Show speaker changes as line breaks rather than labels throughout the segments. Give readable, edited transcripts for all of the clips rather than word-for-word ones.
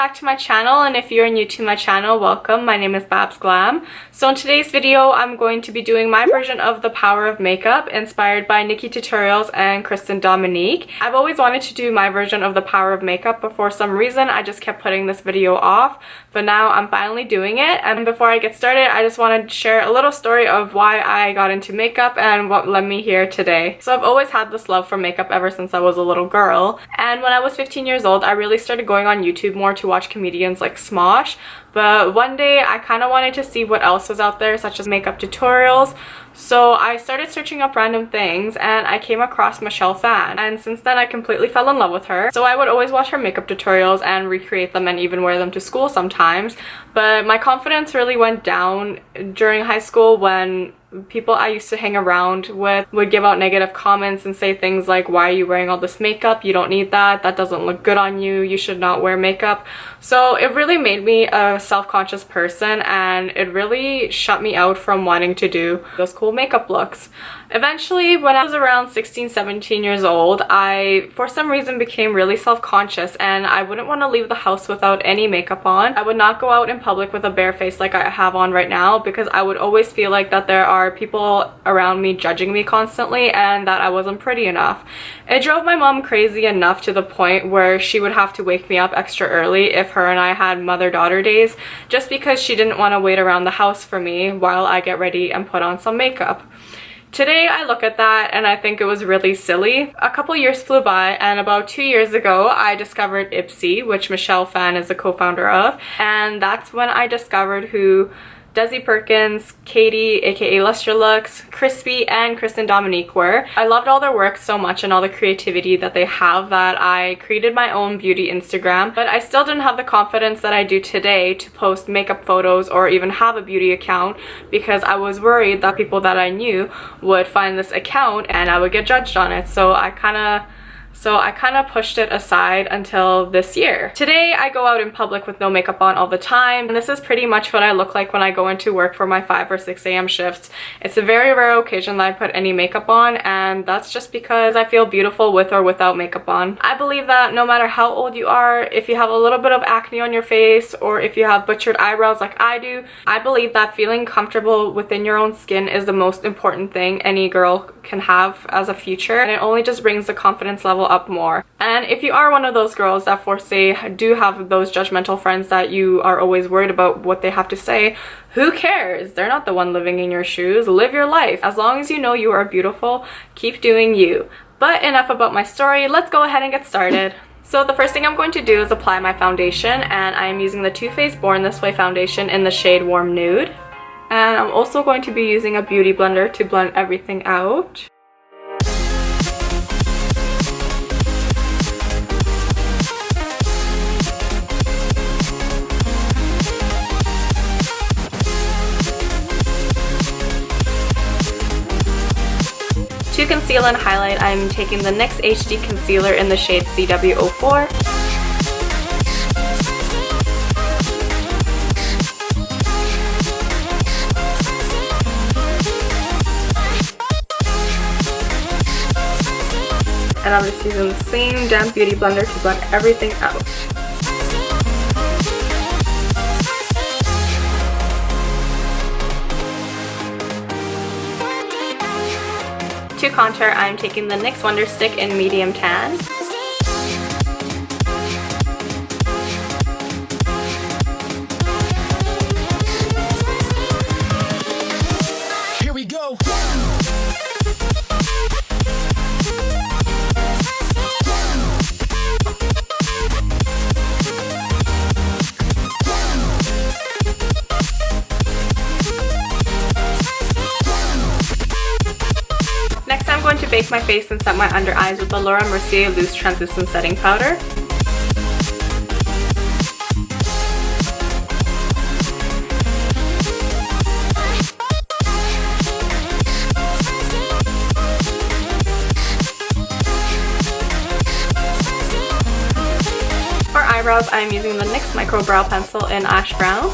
back to my channel, and if you're new to my channel, welcome. My name is Babs Glam. So in today's video, I'm going to be doing my version of the power of makeup inspired by Nikki Tutorials and Kristen Dominique. I've always wanted to do my version of the power of makeup, but for some reason I just kept putting this video off, but now I'm finally doing it. And before I get started, I just wanted to share a little story of why I got into makeup and what led me here today. So I've always had this love for makeup ever since I was a little girl, and when I was 15 years old, I really started going on YouTube more to watch comedians like Smosh. But one day I kind of wanted to see what else was out there, such as makeup tutorials. So I started searching up random things and I came across Michelle Phan, and since then I completely fell in love with her. So I would always watch her makeup tutorials and recreate them and even wear them to school sometimes. But my confidence really went down during high school when people I used to hang around with would give out negative comments and say things like, why are you wearing all this makeup? You don't need that. That doesn't look good on you. You should not wear makeup. So it really made me a self-conscious person, and it really shut me out from wanting to do those cool makeup looks. Eventually, when I was around 16, 17 years old, I, for some reason, became really self-conscious, and I wouldn't want to leave the house without any makeup on. I would not go out in public with a bare face like I have on right now, because I would always feel like that there are people around me judging me constantly and that I wasn't pretty enough. It drove my mom crazy enough to the point where she would have to wake me up extra early if her and I had mother-daughter days, just because she didn't want to wait around the house for me while I get ready and put on some makeup. Today I look at that and I think it was really silly. A couple years flew by, and about 2 years ago I discovered Ipsy, which Michelle Phan is the co-founder of, and that's when I discovered who Desi Perkins, Katie, aka Luster Looks, Crispy, and Kristen Dominique were. I loved all their work so much and all the creativity that they have that I created my own beauty Instagram, but I still didn't have the confidence that I do today to post makeup photos or even have a beauty account, because I was worried that people that I knew would find this account and I would get judged on it. So I kind of pushed it aside until this year. Today I go out in public with no makeup on all the time, and this is pretty much what I look like when I go into work for my 5 or 6 a.m. shifts. It's a very rare occasion that I put any makeup on, and that's just because I feel beautiful with or without makeup on. I believe that no matter how old you are, if you have a little bit of acne on your face or if you have butchered eyebrows like I do, I believe that feeling comfortable within your own skin is the most important thing any girl can have as a future, and it only just brings the confidence level up more. And if you are one of those girls that, for say, do have those judgmental friends that you are always worried about what they have to say, who cares? They're not the one living in your shoes. Live your life. As long as you know you are beautiful, keep doing you. But enough about my story, let's go ahead and get started. So the first thing I'm going to do is apply my foundation, and I'm using the Too Faced Born This Way foundation in the shade Warm Nude. And I'm also going to be using a beauty blender to blend everything out. To conceal and highlight, I'm taking the NYX HD concealer in the shade CW04. And I'm just using the same damp beauty blender to blend everything out. To contour, I'm taking the NYX Wonder Stick in medium tan.
Here we go.
Next, I'm going to bake my face and set my under eyes with the Laura Mercier Loose Translucent Setting Powder. For eyebrows, I'm using the NYX Micro Brow Pencil in Ash Brown.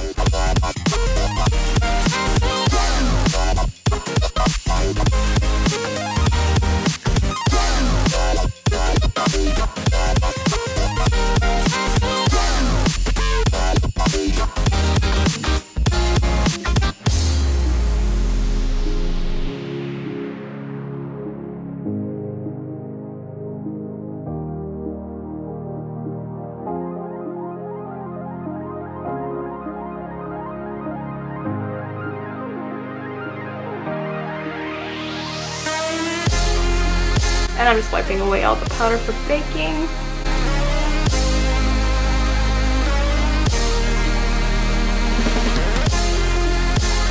And I'm just wiping away all the powder for baking.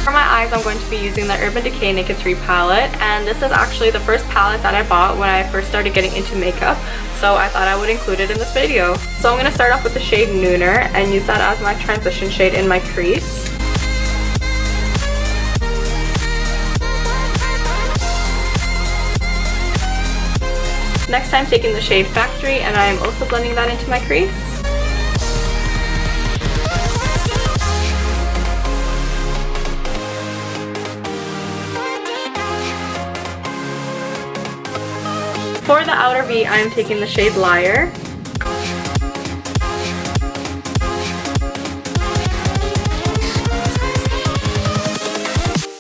For my eyes, I'm going to be using the Urban Decay Naked 3 palette, and this is actually the first palette that I bought when I first started getting into makeup, so I thought I would include it in this video. So I'm going to start off with the shade Nooner and use that as my transition shade in my crease. Next, I'm taking the shade Factory and I am also blending that into my crease. For the outer V, I'm taking the shade Liar.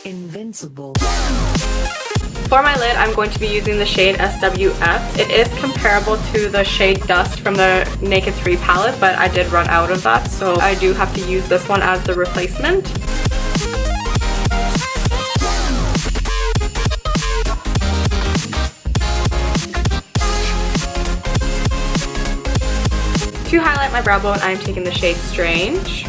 Invincible.
For my lid, I'm going to be using the shade SWF. It is comparable to the shade Dust from the Naked 3 palette, but I did run out of that, so I do have to use this one as the replacement. To highlight my brow bone, I'm taking the shade Strange.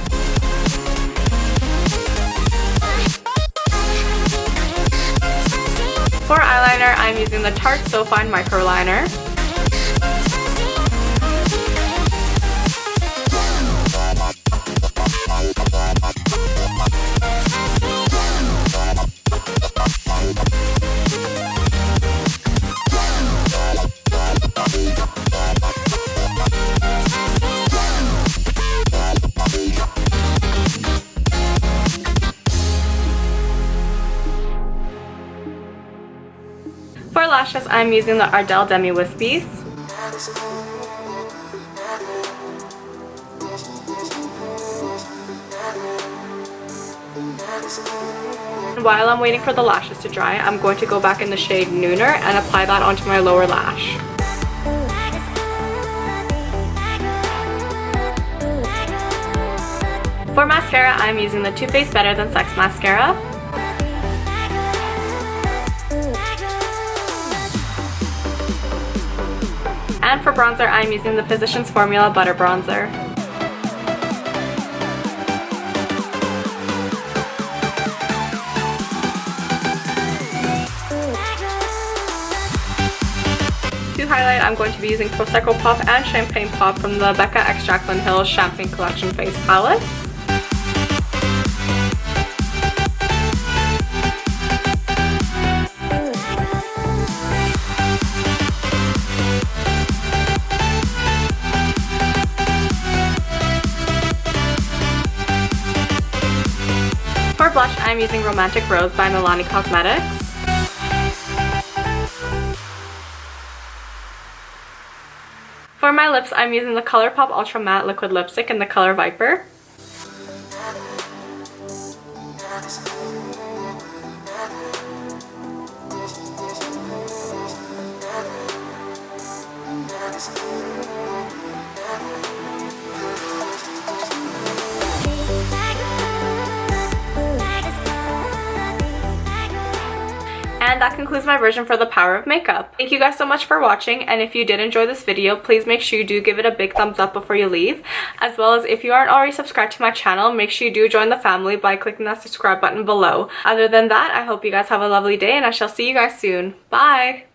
For eyeliner, I'm using the Tarte So Fine Micro Liner. For lashes, I'm using the Ardell Demi Wispies. While I'm waiting for the lashes to dry, I'm going to go back in the shade Nooner and apply that onto my lower lash. For mascara, I'm using the Too Faced Better Than Sex mascara. And for bronzer, I'm using the Physicians Formula Butter Bronzer. To highlight, I'm going to be using Prosecco Pop and Champagne Pop from the Becca x Jaclyn Hill Champagne Collection Face Palette. For blush, I'm using Romantic Rose by Milani Cosmetics. For my lips, I'm using the ColourPop Ultra Matte Liquid Lipstick in the color Viper. And that concludes my version for the power of makeup. Thank you guys so much for watching, and if you did enjoy this video, please make sure you do give it a big thumbs up before you leave, as well as if you aren't already subscribed to my channel, make sure you do join the family by clicking that subscribe button below. Other than that, I hope you guys have a lovely day and I shall see you guys soon. Bye!